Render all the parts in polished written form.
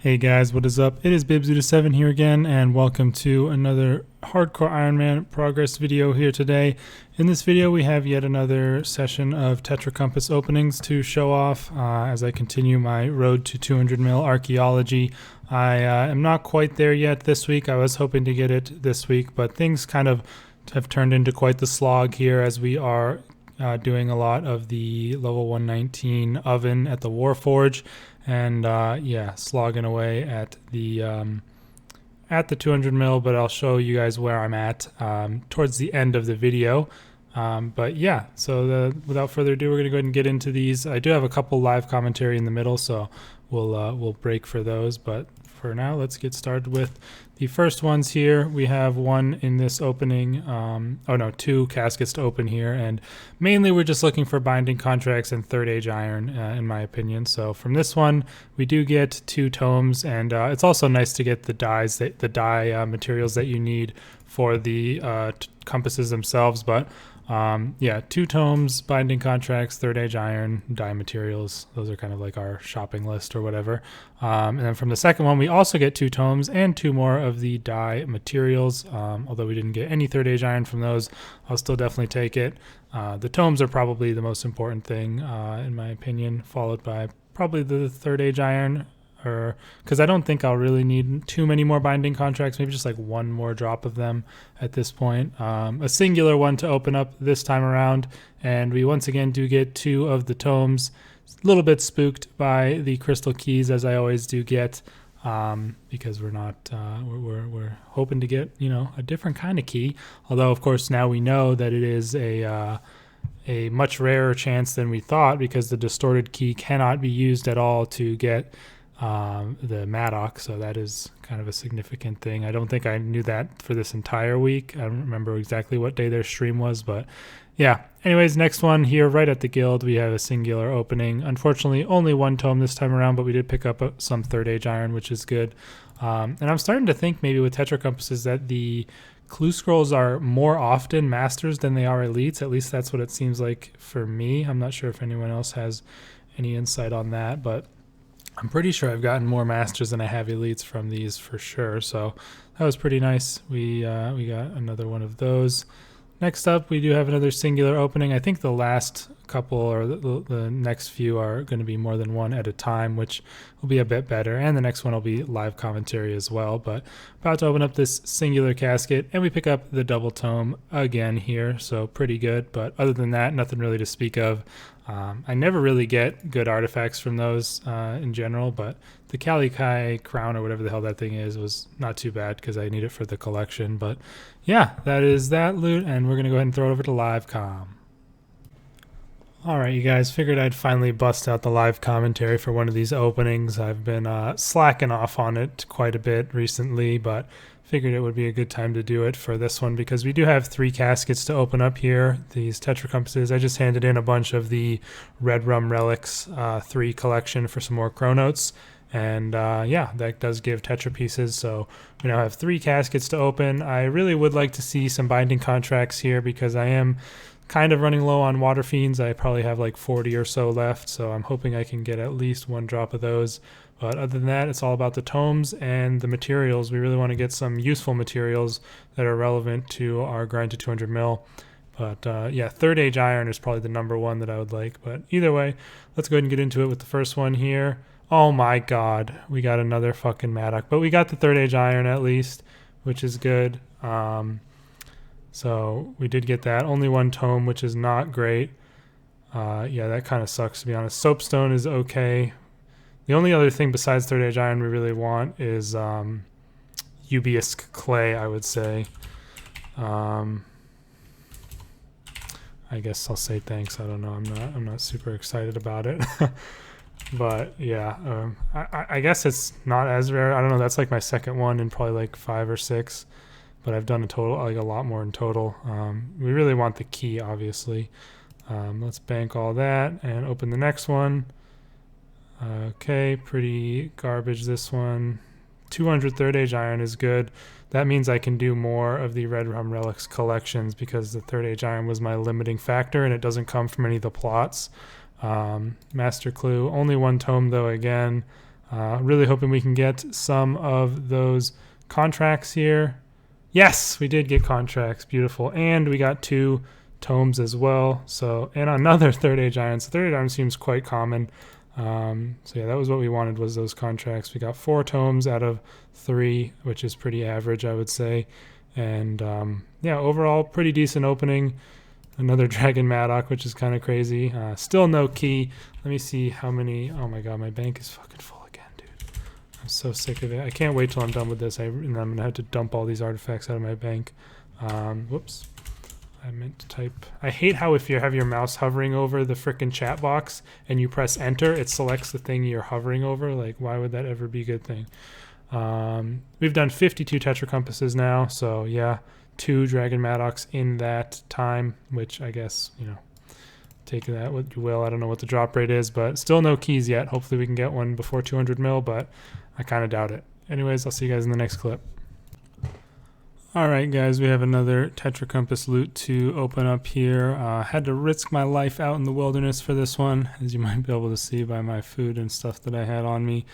Hey guys, what is up? It is Bibzuda7 here again, and welcome to another Hardcore Iron Man progress video here today. In this video, we have yet another session of Tetra Compass openings to show off as I continue my road to 200 mil archaeology. I am not quite there yet this week. I was hoping to get it this week, but things kind of have turned into quite the slog here as we are doing a lot of the level 119 oven at the Warforge. And yeah, slogging away at the 200 mil, but I'll show you guys where I'm at towards the end of the video. But yeah, so without further ado, we're gonna go ahead and get into these. I do have a couple live commentary in the middle, so we'll break for those. But for now, let's get started with the first ones here. We have one in this opening. Oh no, two caskets to open here, and mainly we're just looking for binding contracts and third age iron, in my opinion. So from this one, we do get 2 tomes, and it's also nice to get the dyes, the dye materials that you need for the compasses themselves. But yeah, 2 tomes, binding contracts, third age iron, dye materials. Those are kind of like our shopping list or whatever. And then from the second one, we also get 2 tomes and 2 more of the dye materials. Although we didn't get any third age iron from those, I'll still definitely take it. The tomes are probably the most important thing, in my opinion, followed by probably the third age iron. Because I don't think I'll really need too many more binding contracts, maybe just like one more drop of them at this point. A singular one to open up this time around, and we once again do get 2 of the tomes. A little bit spooked by the crystal keys, as I always do get, because we're not we're hoping to get, you know, a different kind of key. Although of course now we know that it is a much rarer chance than we thought, because the distorted key cannot be used at all to get the Maddox, so that is kind of a significant thing. I don't think I knew that for this entire week. I don't remember exactly what day their stream was, but yeah. Anyways, next one here, right at the guild, we have a singular opening. Unfortunately, only 1 tome this time around, but we did pick up some third age iron, which is good. And I'm starting to think maybe with Tetra Compasses that the clue scrolls are more often masters than they are elites. At least that's what it seems like for me. I'm not sure if anyone else has any insight on that, but I'm pretty sure I've gotten more masters than I have elites from these for sure. So that was pretty nice. We got another one of those. Next up, we do have another singular opening. I think the last couple or the next few are going to be more than one at a time, which will be a bit better. And the next one will be live commentary as well. But about to open up this singular casket, and we pick up the double tome again here. So pretty good. But other than that, nothing really to speak of. I never really get good artifacts from those in general, but the Kalikai crown or whatever the hell that thing is was not too bad because I need it for the collection. But yeah, that is that loot, and we're going to go ahead and throw it over to live com. Alright, you guys, figured I'd finally bust out the live commentary for one of these openings. I've been slacking off on it quite a bit recently, but figured it would be a good time to do it for this one because we do have 3 caskets to open up here, these Tetra Compasses. I just handed in a bunch of the Red Rum Relics 3 collection for some more Chronotes, and yeah, that does give Tetra pieces, so we now have 3 caskets to open. I really would like to see some binding contracts here because I am kind of running low on Water Fiends. I probably have like 40 or so left, so I'm hoping I can get at least 1 drop of those. But other than that, it's all about the tomes and the materials. We really want to get some useful materials that are relevant to our grind to 200 mil. But yeah, third age iron is probably the number 1 that I would like. But either way, let's go ahead and get into it with the first one here. Oh my god, we got another fucking Maddox. But we got the third age iron at least, which is good. So we did get that. Only 1 tome, which is not great. Yeah, that kind of sucks, to be honest. Soapstone is okay. The only other thing besides third age iron we really want is Ubiisk clay, I would say. I guess I'll say thanks. I don't know. I'm not super excited about it. But yeah, I guess it's not as rare. I don't know. That's like my second one in probably like 5 or 6. But I've done a lot more in total. We really want the key, obviously. Let's bank all that and open the next one. Okay, pretty garbage this one. 200 third age iron is good. That means I can do more of the Red Rum Relics collections because the third age iron was my limiting factor and it doesn't come from any of the plots. Master Clue, only 1 tome though again. Really hoping we can get some of those contracts here. Yes, we did get contracts. Beautiful. And we got 2 tomes as well. So, and another third age iron. So third age iron seems quite common. So yeah, that was what we wanted, was those contracts. We got 4 tomes out of 3, which is pretty average, I would say. And yeah, overall pretty decent opening. Another Dragon Maddock, which is kind of crazy. Still no key. Let me see how many. Oh my god, my bank is fucking full again, dude. I'm so sick of it. I can't wait till I'm done with this. And I'm gonna have to dump all these artifacts out of my bank. Whoops. I meant to type. I hate how if you have your mouse hovering over the frickin' chat box and you press enter, it selects the thing you're hovering over. Like, why would that ever be a good thing? We've done 52 Tetra Compasses now, so yeah, 2 Dragon Maddocks in that time, which I guess, you know, take that what you will. I don't know what the drop rate is, but still no keys yet. Hopefully we can get one before 200 mil, but I kind of doubt it. Anyways, I'll see you guys in the next clip. Alright guys, we have another Tetra Compass loot to open up here. Had to risk my life out in the wilderness for this one, as you might be able to see by my food and stuff that I had on me.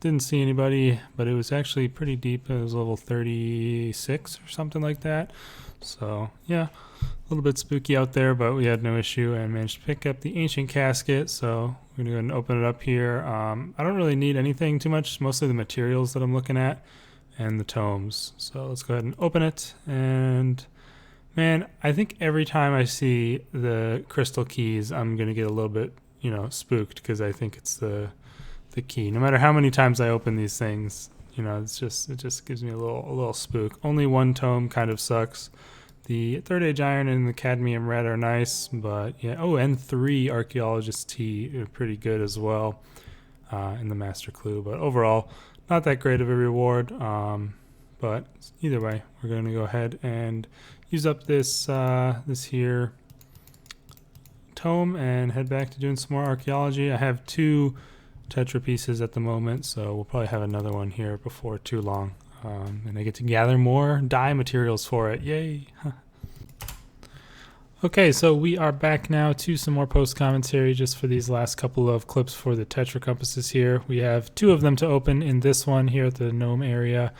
Didn't see anybody, but it was actually pretty deep. It was level 36 or something like that. So yeah, a little bit spooky out there, but we had no issue and managed to pick up the ancient casket. So we're going to go ahead and open it up here. I don't really need anything too much, mostly the materials that I'm looking at and the tomes. So let's go ahead and open it. And man, I think every time I see the crystal keys, I'm going to get a little bit, you know, spooked, because I think it's the key. No matter how many times I open these things, you know, it just gives me a little spook. Only 1 tome kind of sucks. The third age iron and the cadmium red are nice, but yeah. Oh, and 3 archaeologist tea are pretty good as well, in the master clue. But overall, not that great of a reward. But either way, we're going to go ahead and use up this this here tome and head back to doing some more archaeology. I have 2 Tetra pieces at the moment, so we'll probably have another one here before too long, and I get to gather more dye materials for it. Yay. Okay, so we are back now to some more post commentary just for these last couple of clips for the Tetra Compasses here. We have 2 of them to open in this one here at the gnome area,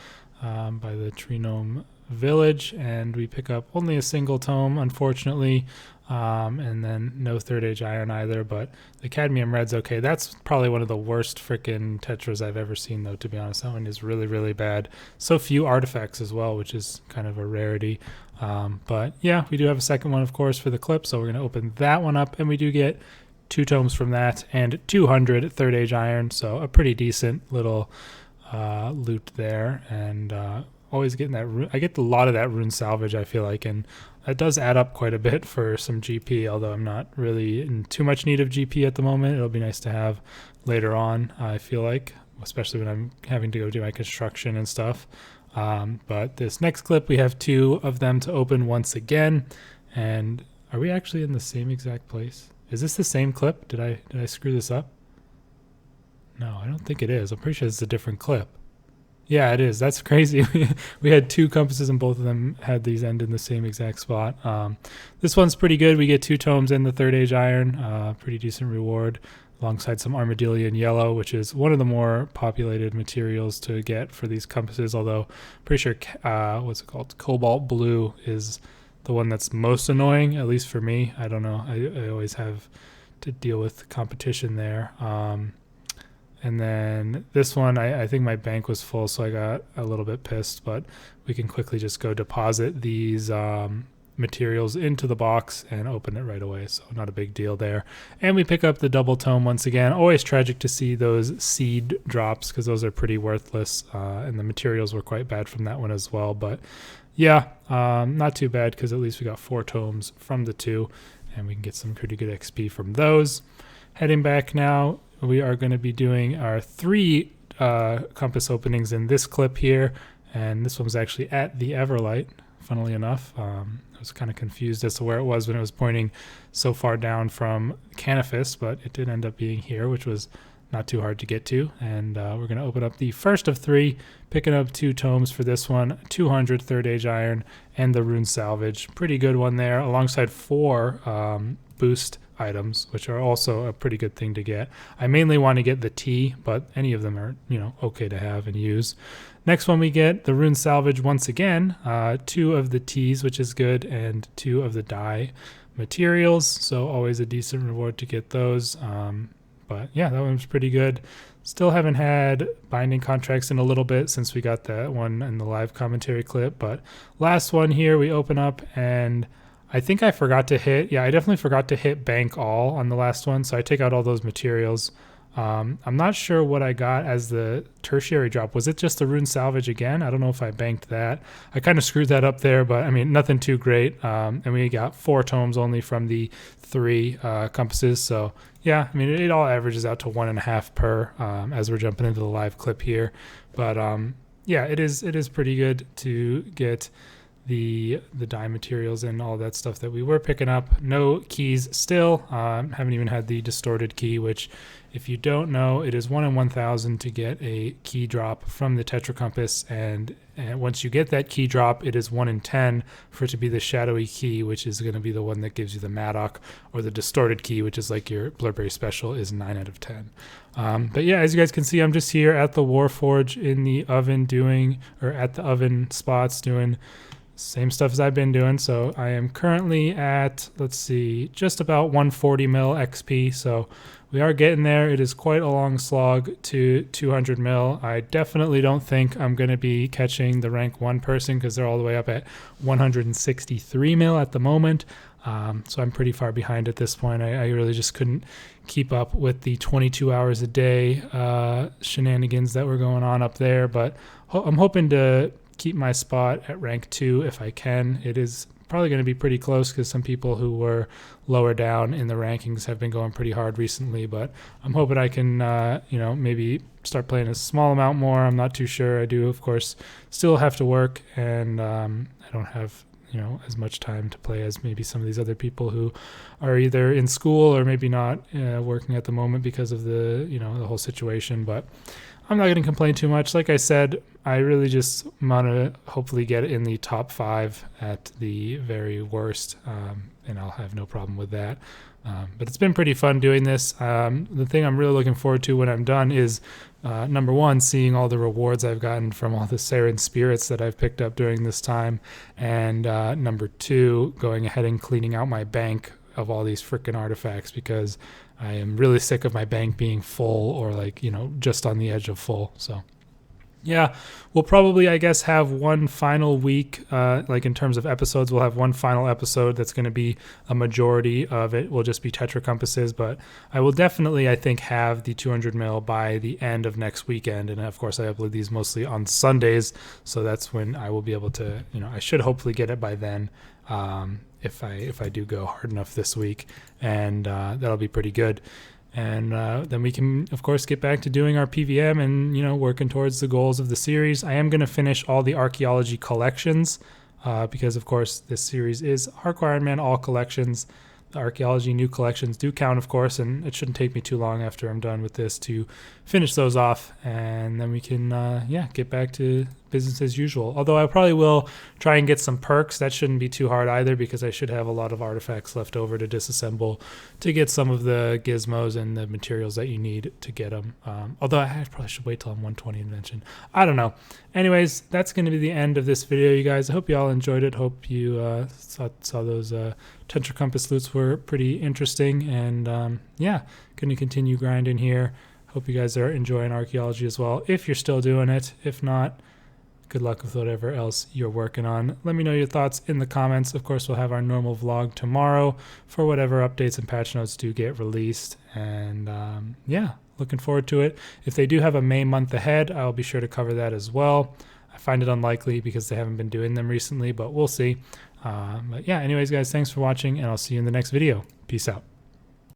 by the tree gnome village, and we pick up only a single tome, unfortunately, and then no third age iron either. But the cadmium red's okay. That's probably one of the worst freaking tetras I've ever seen, though, to be honest. That one is really, really bad. So few artifacts as well, which is kind of a rarity. But yeah, we do have a second one, of course, for the clip, so we're going to open that one up, and we do get 2 tomes from that and 200 third age iron, so a pretty decent little loot there. And always getting that I get a lot of that rune salvage, I feel like, and that does add up quite a bit for some GP, although I'm not really in too much need of GP at the moment. It'll be nice to have later on, I feel like, especially when I'm having to go do my construction and stuff. But this next clip, we have 2 of them to open once again. And are we actually in the same exact place? Is this the same clip? Did I screw this up? No, I don't think it is. I'm pretty sure it's a different clip. Yeah, it is. That's crazy. We had 2 compasses and both of them had these end in the same exact spot. This one's pretty good. We get 2 tomes and the third age iron. Pretty decent reward, alongside some armadillion yellow, which is one of the more populated materials to get for these compasses, although pretty sure, what's it called? Cobalt blue is the one that's most annoying, at least for me. I don't know. I always have to deal with competition there. And then this one, I think my bank was full, so I got a little bit pissed, but we can quickly just go deposit these materials into the box and open it right away, so not a big deal there. And we pick up the double tome once again. Always tragic to see those seed drops, because those are pretty worthless, and the materials were quite bad from that one as well. But yeah, not too bad, because at least we got 4 tomes from the 2, and we can get some pretty good XP from those. Heading back now, we are going to be doing our 3 compass openings in this clip here, and this one was actually at the Everlight, funnily enough. I was kind of confused as to where it was when it was pointing so far down from Canifis, but it did end up being here, which was not too hard to get to. And we're going to open up the first of 3, picking up 2 tomes for this one, 200 Third Age Iron and the Rune Salvage. Pretty good one there, alongside 4 boost items, which are also a pretty good thing to get. I mainly want to get the T, but any of them are, okay to have and use. Next one we get the Rune Salvage once again, 2 of the Ts, which is good, and 2 of the dye materials, so always a decent reward to get those. But yeah, that one's pretty good. Still haven't had binding contracts in a little bit since we got that one in the live commentary clip, but last one here we open up, and I think I forgot to hit, I definitely forgot to hit bank all on the last one, so I take out all those materials. I'm not sure what I got as the tertiary drop. Was it just the Rune Salvage again? I don't know if I banked that. I kind of screwed that up there, but I mean, nothing too great. And we got 4 tomes only from the 3 compasses. So yeah, I mean, it all averages out to 1.5 per as we're jumping into the live clip here. But yeah, it is pretty good to get the dye materials and all that stuff that we were picking up. No keys still. Haven't even had the distorted key, which, if you don't know, it is 1 in 1,000 to get a key drop from the Tetra Compass, and once you get that key drop, it is 1 in 10 for it to be the shadowy key, which is going to be the one that gives you the Maddock, or the distorted key, which is like your Blurberry special, is 9 out of 10. But yeah, as you guys can see, I'm just here at the Warforge in the oven at the oven spots doing same stuff as I've been doing. So I am currently at, let's see, just about 140 mil XP. So we are getting there. It is quite a long slog to 200 mil. I definitely don't think I'm going to be catching the rank 1 person, because they're all the way up at 163 mil at the moment. So I'm pretty far behind at this point. I really just couldn't keep up with the 22 hours a day shenanigans that were going on up there. But I'm hoping to keep my spot at rank 2 if I can. It is probably going to be pretty close, because some people who were lower down in the rankings have been going pretty hard recently, but I'm hoping I can maybe start playing a small amount more. I'm not too sure. I do, of course, still have to work, and I don't have as much time to play as maybe some of these other people who are either in school or maybe not working at the moment because of the the whole situation. But I'm not going to complain too much. Like I said, I really just want to hopefully get in the top 5 at the very worst, and I'll have no problem with that. But it's been pretty fun doing this. The thing I'm really looking forward to when I'm done is, number 1, seeing all the rewards I've gotten from all the Saren spirits that I've picked up during this time, and number 2, going ahead and cleaning out my bank of all these freaking artifacts, because I am really sick of my bank being full, or just on the edge of full. So yeah, we'll probably, I guess, have one final week, in terms of episodes, we'll have one final episode that's going to be a majority of it will just be Tetra Compasses, but I will definitely, I think, have the 200 mil by the end of next weekend. And of course, I upload these mostly on Sundays, so that's when I will be able to, I should hopefully get it by then. If I do go hard enough this week, and that'll be pretty good. And then we can, of course, get back to doing our PVM and, working towards the goals of the series. I am going to finish all the archaeology collections because, of course, this series is Hardcore Iron Man all collections. The archaeology new collections do count, of course, and it shouldn't take me too long after I'm done with this to finish those off, and then we can, get back to business as usual. Although I probably will try and get some perks. That shouldn't be too hard either, because I should have a lot of artifacts left over to disassemble to get some of the gizmos and the materials that you need to get them. Although I probably should wait till I'm 120 invention. I don't know. Anyways, that's going to be the end of this video, you guys. I hope you all enjoyed it. Hope you saw those Tetra Compass loots were pretty interesting. And going to continue grinding here. Hope you guys are enjoying archaeology as well, if you're still doing it. If not, good luck with whatever else you're working on. Let me know your thoughts in the comments. Of course, we'll have our normal vlog tomorrow for whatever updates and patch notes do get released. And looking forward to it. If they do have a May month ahead, I'll be sure to cover that as well. I find it unlikely because they haven't been doing them recently, but we'll see. Anyways, guys, thanks for watching, and I'll see you in the next video. Peace out.